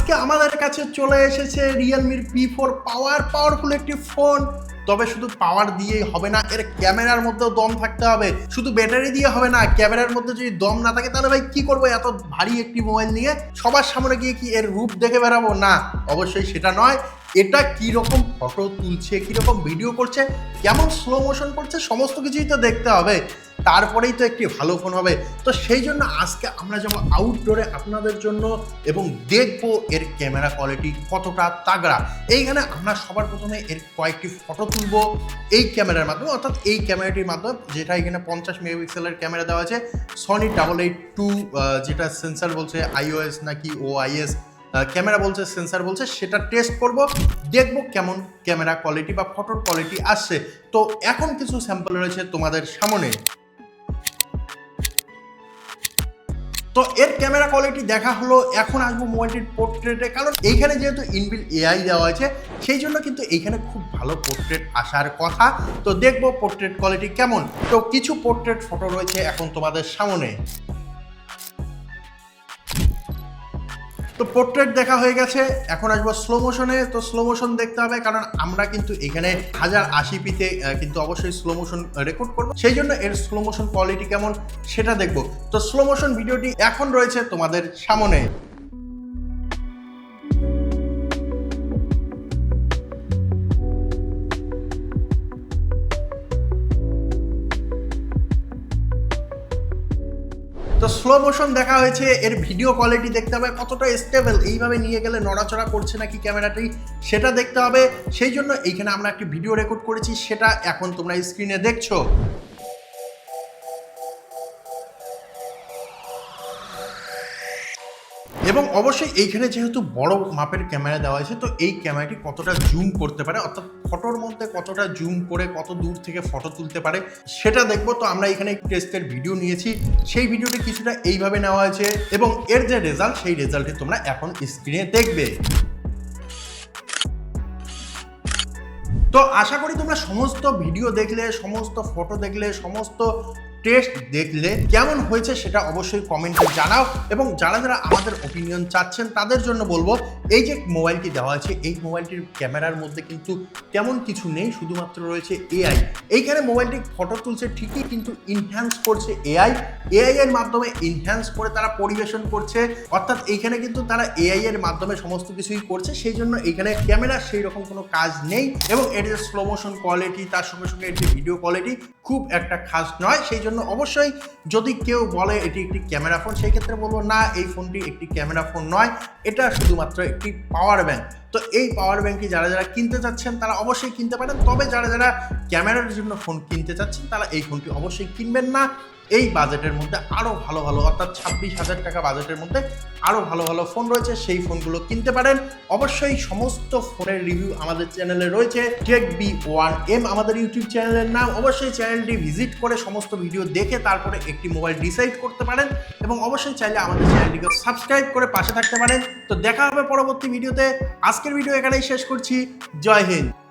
আজকে আমাদের কাছে চলে এসেছে রিয়েলমির P4 পাওয়ারফুল একটি ফোন। তবে শুধু পাওয়ার দিয়েই হবে না, এর ক্যামেরার মধ্যেও দম থাকতে হবে। শুধু ব্যাটারি দিয়ে হবে না, ক্যামেরার মধ্যে যদি দম না থাকে তাহলে ভাই কি করবো এত ভারী একটি মোবাইল নিয়ে? সবার সামনে গিয়ে কি এর রূপ দেখে বেড়াবো? না, অবশ্যই সেটা নয়। এটা কি রকম ফটো তুলছে, কি রকম ভিডিও করছে, কেমন স্লো মোশন করছে, সমস্ত কিছুই তো দেখতে হবে, তারপরেই তো একটি ভালো ফোন হবে। তো সেই জন্য আজকে আমরা যাবো আউটডোরে আপনাদের জন্য এবং দেখবো এর ক্যামেরা কোয়ালিটি কতটা তাগড়া। এইখানে আমরা সবার প্রথমে এর কয়েকটি ফটো তুলবো এই ক্যামেরার মাধ্যমে, অর্থাৎ এই ক্যামেরাটির মাধ্যমে, যেটা এখানে 50 মেগাপিক্সেলের ক্যামেরা দেওয়া আছে। সনি 882 যেটা সেন্সার বলছে iOS নাকি OIS ক্যামেরা বলছে, সেন্সার বলছে, সেটা টেস্ট করব, দেখব কেমন ক্যামেরা কোয়ালিটি বা ফটোর কোয়ালিটি আসছে। তো এখন কিছু স্যাম্পল রয়েছে তোমাদের সামনে। তো এর ক্যামেরা কোয়ালিটি দেখা হলো, এখন আসবো মোবাইলটির পোর্ট্রেটে। কারণ এইখানে যেহেতু ইনবিল্ট AI দেওয়া আছে, সেই জন্য কিন্তু এইখানে খুব ভালো পোর্ট্রেট আসার কথা। তো দেখবো পোর্ট্রেট কোয়ালিটি কেমন। তো কিছু পোর্ট্রেট ফটো রয়েছে এখন তোমাদের সামনে। তো পোর্ট্রেট দেখা হয়ে গেছে, এখন আসবো স্লো মোশনে। তো স্লো মোশন দেখতে হবে, কারণ আমরা কিন্তু এখানে 1080p-তে কিন্তু অবশ্যই স্লো মোশন রেকর্ড করবো, সেই জন্য এর স্লো মোশন কোয়ালিটি কেমন সেটা দেখবো। তো স্লো মোশন ভিডিওটি এখন রয়েছে তোমাদের সামনে। তো স্লো মোশন দেখা হয়েছে, এর ভিডিও কোয়ালিটি দেখতে হবে কতটা স্টেবল, এইভাবে নিয়ে গেলে নড়াচড়া করছে নাকি ক্যামেরাটি সেটা দেখতে হবে। সেই জন্য এইখানে আমরা একটি ভিডিও রেকর্ড করেছি, সেটা এখন তোমরা স্ক্রিনে দেখছো। এবং অবশ্যই এইখানে যেহেতু বড় মাপের ক্যামেরা দেওয়া আছে, তো এই ক্যামেরাটি কতটা জুম করতে পারে, অর্থাৎ ফটোর মধ্যে কতটা জুম করে কত দূর থেকে ফটো তুলতে পারে সেটা দেখবো। তো আমরা এখানে টেস্টের ভিডিও নিয়েছি, সেই ভিডিওটি কিছুটা এইভাবে নেওয়া হয়েছে এবং এর যে রেজাল্ট, সেই রেজাল্টটি তোমরা এখন স্ক্রিনে দেখবে। তো আশা করি তোমরা সমস্ত ভিডিও দেখলে, সমস্ত ফটো দেখলে, সমস্ত টেস্ট দেখলে কেমন হয়েছে সেটা অবশ্যই কমেন্টে জানাও। এবং যারা যারা আমাদের ওপিনিয়ন চাচ্ছেন তাদের জন্য বলবো, এই যে মোবাইলটি দেওয়া আছে, এই মোবাইলটির ক্যামেরার মধ্যে কিন্তু তেমন কিছু নেই, শুধুমাত্র রয়েছে AI। এইখানে মোবাইলটি ফটো তুলছে ঠিকই, কিন্তু ইনহ্যান্স করছে AI এর মাধ্যমে ইনহ্যান্স করে তারা পরিবেশন করছে, অর্থাৎ এইখানে কিন্তু তারা AI এর মাধ্যমে সমস্ত কিছুই করছে। সেই জন্য এইখানে ক্যামেরার সেই রকম কোনো কাজ নেই এবং এর যে স্লো মোশন কোয়ালিটি, তার সঙ্গে সঙ্গে এর যে ভিডিও কোয়ালিটি খুব একটা খাস নয়। সেই জন্য অবশ্যই যদি কেউ বলে এটি একটি ক্যামেরা ফোন, সেই ক্ষেত্রে বলবো না, এই ফোনটি একটি ক্যামেরা ফোন নয়, এটা শুধুমাত্র একটি পাওয়ার ব্যাংক। তো এই পাওয়ার ব্যাংকটি যারা যারা কিনতে চাচ্ছেন তারা অবশ্যই কিনতে পারেন, তবে যারা যারা ক্যামেরার জন্য ফোন কিনতে চাচ্ছেন তারা এই ফোনটি অবশ্যই কিনবেন না। এই বাজেটের মধ্যে আরও ভালো ভালো, অর্থাৎ 26,000 টাকা বাজেটের মধ্যে আরও ভালো ভালো ফোন রয়েছে, সেই ফোনগুলো কিনতে পারেন। অবশ্যই সমস্ত ফোনের রিভিউ আমাদের চ্যানেলে রয়েছে, TechB1M আমাদের ইউটিউব চ্যানেলের নাম। অবশ্যই চ্যানেলটি ভিজিট করে সমস্ত ভিডিও দেখে তারপরে একটি মোবাইল ডিসাইড করতে পারেন এবং অবশ্যই চাইলে আমাদের চ্যানেলটিকে সাবস্ক্রাইব করে পাশে থাকতে পারেন। তো দেখা হবে পরবর্তী ভিডিওতে। আজকের ভিডিও এখানেই শেষ করছি। জয় হিন্দ।